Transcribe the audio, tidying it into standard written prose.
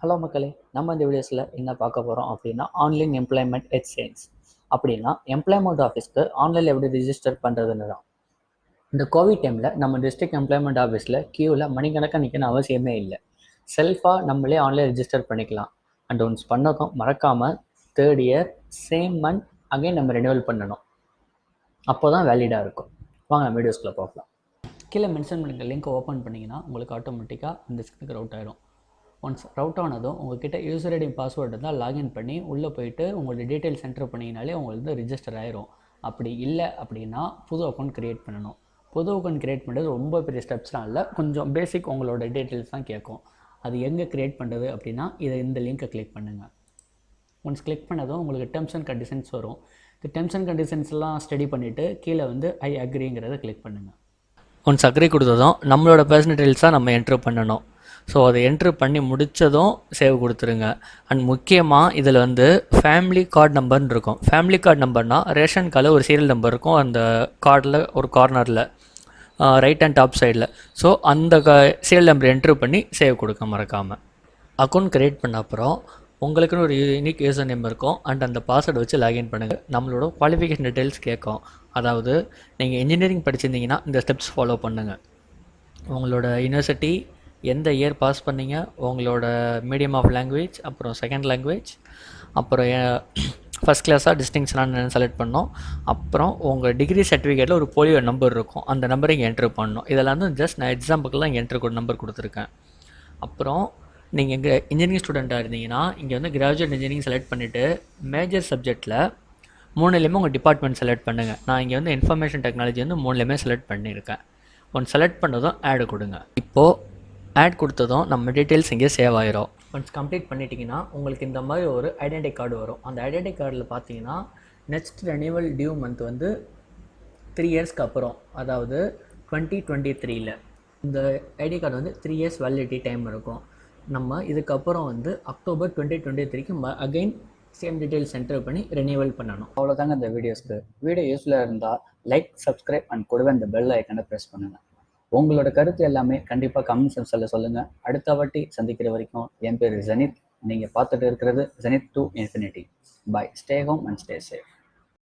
Hello மக்களே, நம்ம இந்த வீடியோஸில் என்ன பார்க்க போகிறோம் அப்படின்னா ஆன்லைன் எம்ப்ளாய்மெண்ட் எக்ஸ்சேஞ்ச். அப்படின்னா எம்ப்ளாய்மெண்ட் ஆஃபீஸ்க்கு ஆன்லைனில் எப்படி ரிஜிஸ்டர் பண்ணுறதுன்னு தான். இந்த கோவிட் டைமில் நம்ம டிஸ்ட்ரிக்ட் எம்ப்ளாய்மெண்ட் ஆஃபீஸில் க்யூவில் மணிக்கணக்காக நிற்கணும் அவசியமே இல்லை. செல்ஃபாக நம்மளே ஆன்லைன் ரிஜிஸ்டர் பண்ணிக்கலாம். அண்ட் ஒன்ஸ் பண்ணதும் மறக்காமல் third year same month again நம்ம ரெனியூவல் பண்ணணும். அப்போ தான் வேலிடாக இருக்கும். வாங்க நம்ம வீடியோஸ்குள்ளே பார்க்கலாம். கீழே மென்ஷன் பண்ணிக்க லிங்க் ஓப்பன் பண்ணிங்கன்னா உங்களுக்கு ஆட்டோமேட்டிக்காக இந்த ஸ்கிரீனுக்கு ரவுட் ஆயிடும். ஒன்ஸ் ரவுட் ஆனதும் உங்கள்கிட்ட யூசர் ஐடி பாஸ்வேர்டு இருந்தால் லாகின் பண்ணி உள்ளே போயிட்டு உங்களோட டீட்டெயில்ஸ் என்டர் பண்ணிங்கனாலே உங்களுக்கு ரிஜிஸ்டர் ஆயிரும். அப்படி இல்லை அப்படின்னா புது அக்கௌண்ட் க்ரியேட் பண்ணணும். புது அக்கௌண்ட் க்ரியேட் பண்ணுறது ரொம்ப பெரிய ஸ்டெப்ஸ்லாம் இல்லை, கொஞ்சம் பேசிக் உங்களோட டீட்டெயில்ஸ் தான் கேட்கும். அது எங்கே க்ரியேட் பண்ணுறது அப்படின்னா இந்த லிங்க்கை கிளிக் பண்ணுங்கள். ஒன்ஸ் கிளிக் பண்ணதும் உங்களுக்கு டெர்ம்ஸ் அண்ட் கண்டிஷன்ஸ் வரும். இந்த டெர்ம்ஸ் அண்ட் கண்டிஷன்ஸ்லாம் ஸ்டடி பண்ணிவிட்டு கீழே ஐ அக்ரிங்கிறத கிளிக் பண்ணுங்கள். ஒன்ஸ் அக்ரி கொடுத்ததும் நம்மளோட பர்சனல் டீட்டெயில்ஸாக நம்ம என்ட்ரு பண்ணணும். ஸோ அதை என்ட்ரு பண்ணி முடித்ததும் சேவ் கொடுத்துருங்க. அண்ட் முக்கியமாக இதில் ஃபேமிலி கார்டு நம்பர்னு இருக்கும். ஃபேமிலி கார்டு நம்பர்னால் ரேஷன் கார்டில் ஒரு சீரியல் நம்பர் இருக்கும் அந்த கார்டில் ஒரு கார்னரில் ரைட் அண்ட் டாப் சைடில். ஸோ அந்த சீரியல் நம்பர் என்ட்ரு பண்ணி சேவ் கொடுக்க மறக்காமல். அக்கௌண்ட் க்ரியேட் பண்ண அப்புறம் உங்களுக்குன்னு ஒரு யூனிக் யூசர் நேம் இருக்கும் அண்ட் அந்த பாஸ்வேர்டு வச்சு லாகின் பண்ணுங்கள். நம்மளோட குவாலிஃபிகேஷன் டீட்டெயில்ஸ் கேட்கும். அதாவது நீங்கள் இன்ஜினியரிங் படிச்சிருந்தீங்கன்னா இந்த ஸ்டெப்ஸ் ஃபாலோ பண்ணுங்கள். உங்களோட யூனிவர்சிட்டி எந்த இயர் பாஸ் பண்ணீங்க, உங்களோட மீடியம் ஆஃப் லாங்குவேஜ், அப்புறம் செகண்ட் லாங்குவேஜ், அப்புறம் ஃபஸ்ட் கிளாஸாக டிஸ்டிங்ஷனாக செலக்ட் பண்ணோம். அப்புறம் உங்கள் டிகிரி சர்டிஃபிகேட்டில் ஒரு போலியோ நம்பர் இருக்கும், அந்த நம்பரை இங்கே என்ட்ரு பண்ணணும். இதெல்லாம் ஜஸ்ட் நான் எக்ஸாம்பிளுக்குலாம் இங்கே என்ட்ரு நம்பர் கொடுத்துருக்கேன். அப்புறம் நீங்கள் இங்கே இன்ஜினியரிங் ஸ்டூடெண்ட்டாக இருந்தீங்கன்னா இங்கே கிராஜுவேட் இன்ஜினியரிங் செலக்ட் பண்ணிவிட்டு மேஜர் சப்ஜெக்டில் 3லேயுமே உங்கள் டிபார்ட்மெண்ட் செலக்ட் பண்ணுங்கள். நான் இங்கே இன்ஃபர்மேஷன் டெக்னாலஜி 3லேயுமே செலக்ட் பண்ணியிருக்கேன். ஒன்று செலக்ட் பண்ணதும் ஆடு கொடுங்க. இப்போது ஆட் கொடுத்ததும் நம்ம டீட்டெயில்ஸ் இங்கே சேவ் ஆயிரும். ஒன்ஸ் கம்ப்ளீட் பண்ணிட்டீங்கன்னா உங்களுக்கு இந்த மாதிரி ஒரு ஐடென்டி கார்டு வரும். அந்த ஐடென்டி கார்டில் பார்த்தீங்கன்னா நெக்ஸ்ட் ரெனியூவல் டியூ மந்த் 3 இயர்ஸ்க்கு அப்புறம், அதாவது 2023ல் இந்த ID card 3 years validity time இருக்கும். நம்ம இதுக்கப்புறம் அக்டோபர் 2023க்கு அகைன் சேம் டீட்டெயில்ஸ் என்டர் பண்ணி ரெனியூவல் பண்ணணும். அவ்வளோதாங்க இந்த வீடியோஸ்க்கு. வீடியோ யூஸ்ஃபுல்லாக இருந்தால் லைக், சப்ஸ்கிரைப் அண்ட் கூடவே அந்த பெல் ஐக்கனை ப்ரெஸ் பண்ணுங்கள். உங்களோட கருத்து எல்லாமே கண்டிப்பாக கமெண்ட் செக்ஷனில் சொல்லுங்கள். அடுத்த வாட்டி சந்திக்கிற வரைக்கும் என் பேர் ஜெனித். நீங்கள் பார்த்துட்டு இருக்கிறது zenith to infinity. Bye. Stay home and stay safe.